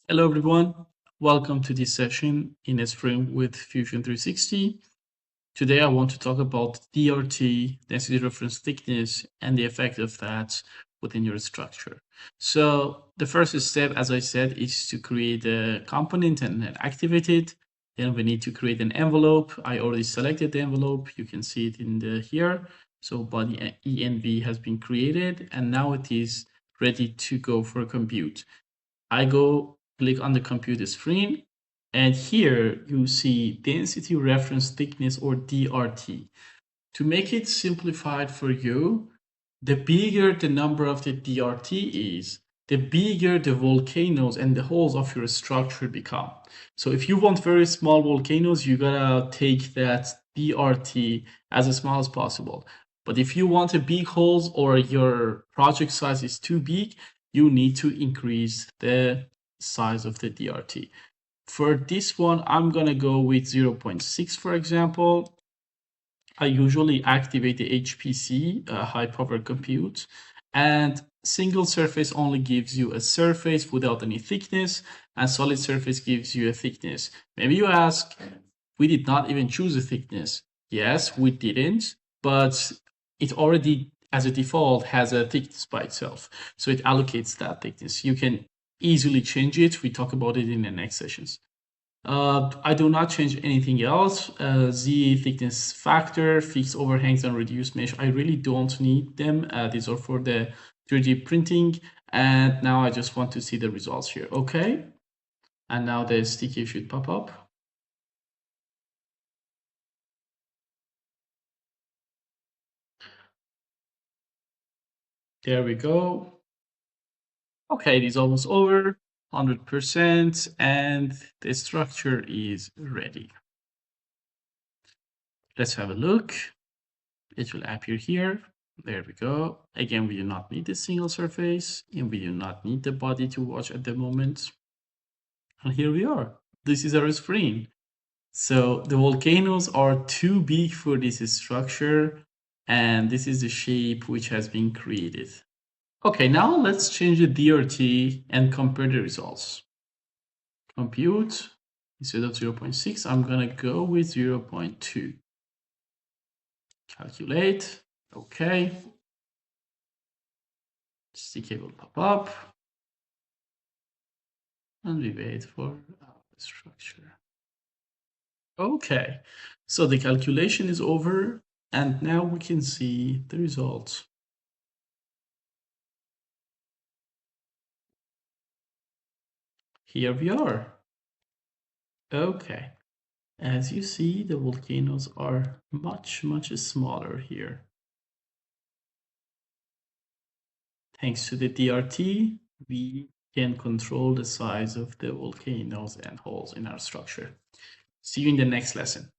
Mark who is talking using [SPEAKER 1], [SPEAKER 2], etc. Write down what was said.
[SPEAKER 1] Hello everyone, welcome to this session in Spherene with Fusion 360. Today I want to talk about DRT, density reference thickness, and the effect of that within your structure. So the first step, as I said, is to create a component and then activate it. Then we need to create an envelope. I already selected the envelope. You can see it in the here. So body env has been created and now it is ready to go for compute. I go click on the computer screen, and here you see density reference thickness or DRT. To make it simplified for you, the bigger the number of the DRT is, the bigger the volcanoes and the holes of your structure become. So if you want very small volcanoes, you gotta take that DRT as small as possible. But if you want a big holes or your project size is too big, you need to increase the size of the DRT. For this one, I'm gonna go with 0.6, for example. I usually activate the HPC, high power compute, and single surface only gives you a surface without any thickness, and solid surface gives you a thickness. Maybe you ask, we did not even choose a thickness. Yes, we didn't, but it already, as a default, has a thickness by itself. So it allocates that thickness. You can easily change it. We talk about it in the next sessions. I do not change anything else. Z thickness factor, fixed overhangs, and reduced mesh. I really don't need them. These are for the 3D printing. And now I just want to see the results here. Okay. And now the sticky should pop up. There we go. Okay, it is almost over, 100%, and the structure is ready. Let's have a look. It will appear here. There we go. Again, we do not need the single surface, and we do not need the body to watch at the moment. And here we are. This is our screen. So the volcanoes are too big for this structure, and this is the shape which has been created. Okay, now let's change the DRT and compare the results. Compute, instead of 0.6, I'm gonna go with 0.2. Calculate, okay. Sticky will pop up. And we wait for our structure. Okay, so the calculation is over, and now we can see the results. Here we are. Okay, as you see, the volcanoes are much smaller here. Thanks to the DRT, we can control the size of the volcanoes and holes in our structure. See you in the next lesson.